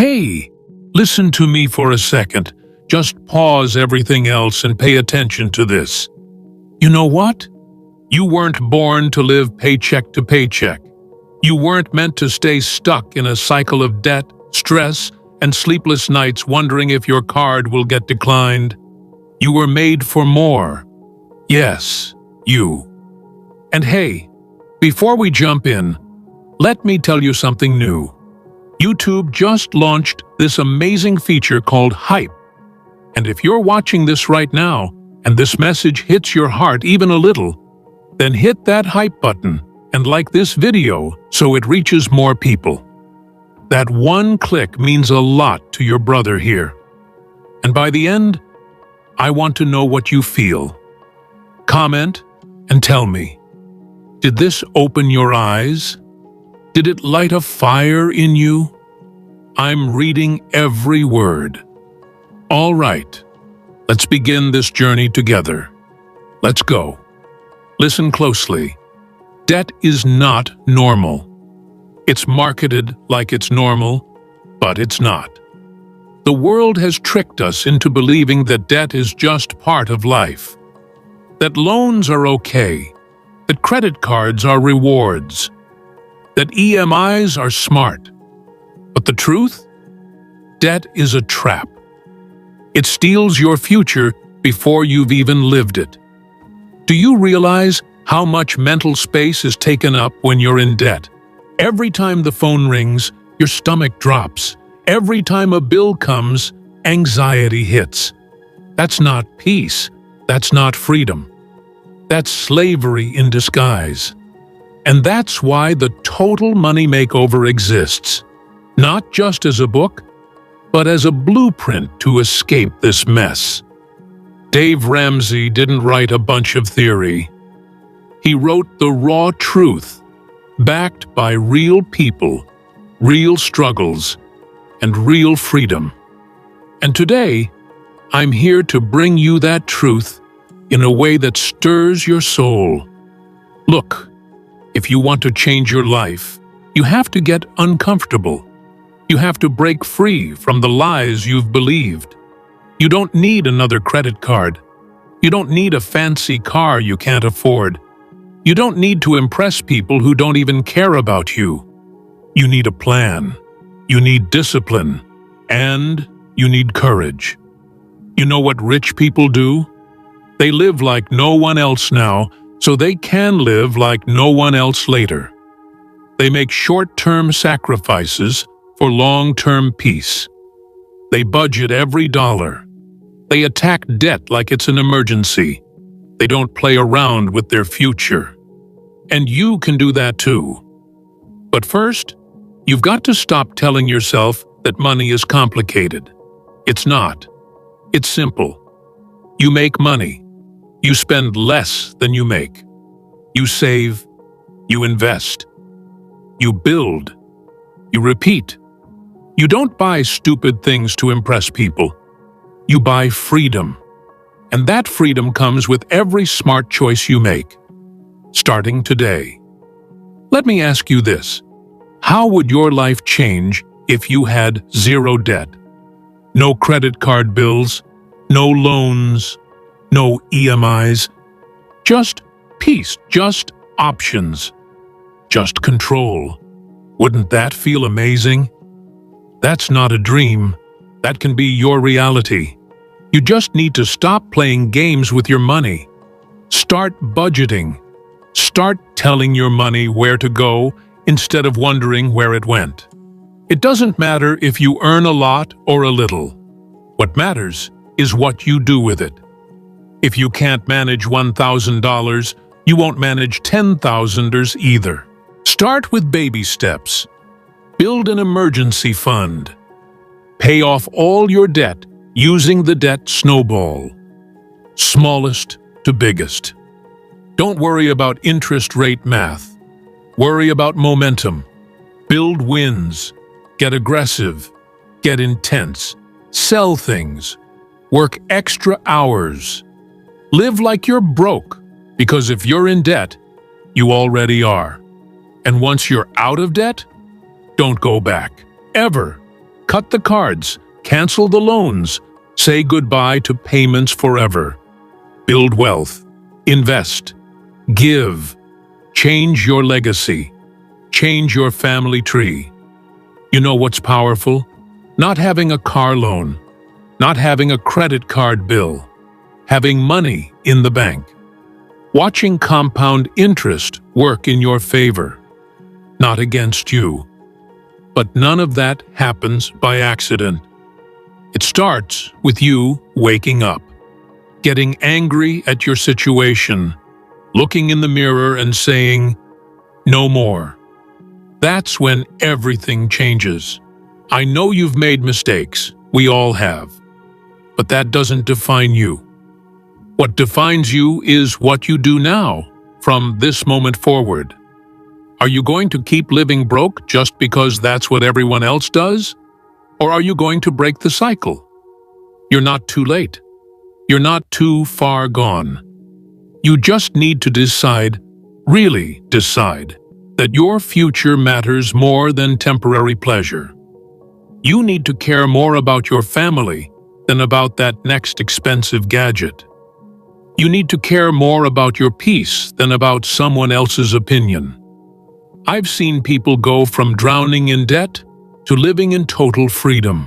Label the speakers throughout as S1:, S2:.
S1: Hey, listen to me for a second. Just pause everything else and pay attention to this. You know what? You weren't born to live paycheck to paycheck. You weren't meant to stay stuck in a cycle of debt, stress, and sleepless nights wondering if your card will get declined. You were made for more. Yes, you. And hey, before we jump in, let me tell you something new. YouTube just launched this amazing feature called Hype. And if you're watching this right now, and this message hits your heart even a little, then hit that Hype button and like this video so it reaches more people. That one click means a lot to your brother here. And by the end, I want to know what you feel. Comment and tell me. Did this open your eyes? Did it light a fire in you? I'm reading every word. All right, let's begin this journey together. Let's go. Listen closely. Debt is not normal. It's marketed like it's normal, but it's not. The world has tricked us into believing that debt is just part of life. That loans are okay. That credit cards are rewards. That EMIs are smart. But the truth? Debt is a trap. It steals your future before you've even lived it. Do you realize how much mental space is taken up when you're in debt? Every time the phone rings, your stomach drops. Every time a bill comes, anxiety hits. That's not peace. That's not freedom. That's slavery in disguise. And that's why the Total Money Makeover exists, not just as a book, but as a blueprint to escape this mess. Dave Ramsey didn't write a bunch of theory. He wrote the raw truth, backed by real people, real struggles, and real freedom. And today, I'm here to bring you that truth in a way that stirs your soul. Look, if you want to change your life, you have to get uncomfortable. You have to break free from the lies you've believed. You don't need another credit card. You don't need a fancy car you can't afford. You don't need to impress people who don't even care about you. You need a plan. You need discipline. And you need courage. You know what rich people do? They live like no one else now, so they can live like no one else later. They make short-term sacrifices for long-term peace. They budget every dollar. They attack debt like it's an emergency. They don't play around with their future. And you can do that too. But first, you've got to stop telling yourself that money is complicated. It's not. It's simple. You make money. You spend less than you make. You save. You invest. You build. You repeat. You don't buy stupid things to impress people. You buy freedom. And that freedom comes with every smart choice you make, starting today. Let me ask you this. How would your life change if you had zero debt? No credit card bills, no loans, no EMIs, just peace, just options, just control. Wouldn't that feel amazing? That's not a dream. That can be your reality. You just need to stop playing games with your money. Start budgeting. Start telling your money where to go instead of wondering where it went. It doesn't matter if you earn a lot or a little. What matters is what you do with it. If you can't manage $1,000, you won't manage $10,000 either. Start with baby steps. Build an emergency fund. Pay off all your debt using the debt snowball. Smallest to biggest. Don't worry about interest rate math. Worry about momentum. Build wins. Get aggressive. Get intense. Sell things. Work extra hours. Live like you're broke, because if you're in debt, you already are. And once you're out of debt, don't go back. Ever. Cut the cards, cancel the loans, say goodbye to payments forever. Build wealth, invest, give, change your legacy, change your family tree. You know what's powerful? Not having a car loan, not having a credit card bill, having money in the bank. Watching compound interest work in your favor, not against you. But none of that happens by accident. It starts with you waking up, getting angry at your situation, looking in the mirror and saying, "No more." That's when everything changes. I know you've made mistakes, we all have. But that doesn't define you. What defines you is what you do now, from this moment forward. Are you going to keep living broke just because that's what everyone else does? Or are you going to break the cycle? You're not too late. You're not too far gone. You just need to decide, really decide, that your future matters more than temporary pleasure. You need to care more about your family than about that next expensive gadget. You need to care more about your peace than about someone else's opinion. I've seen people go from drowning in debt to living in total freedom.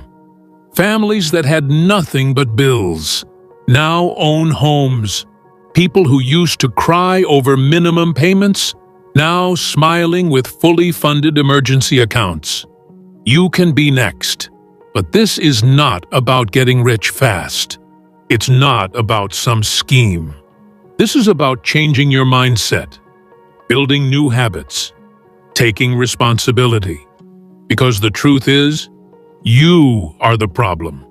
S1: Families that had nothing but bills now own homes. People who used to cry over minimum payments now smiling with fully funded emergency accounts. You can be next. But this is not about getting rich fast. It's not about some scheme. This is about changing your mindset, building new habits, taking responsibility. Because the truth is, you are the problem,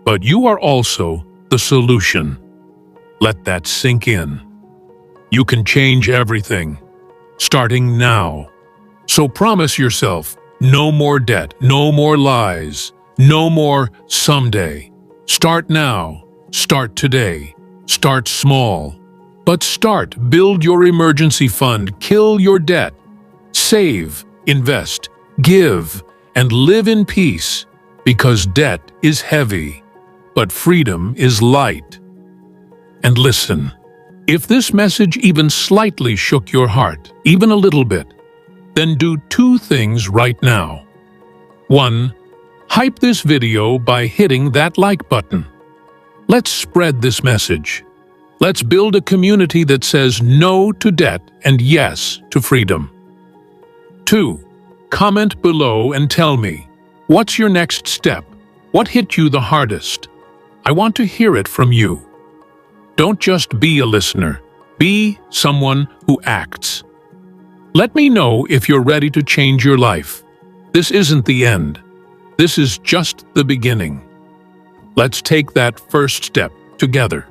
S1: but you are also the solution. Let that sink in. You can change everything, starting now. So promise yourself, no more debt, no more lies, no more someday. Start now. Start today. Start small. But start. Build your emergency fund. Kill your debt. Save, invest, give, and live in peace. Because debt is heavy, but freedom is light. And listen, if this message even slightly shook your heart, even a little bit, then do two things right now. 1. Hype this video by hitting that like button. Let's spread this message. Let's build a community that says no to debt and yes to freedom. 2. Comment below and tell me, what's your next step? What hit you the hardest? I want to hear it from you. Don't just be a listener. Be someone who acts. Let me know if you're ready to change your life. This isn't the end. This is just the beginning. Let's take that first step together.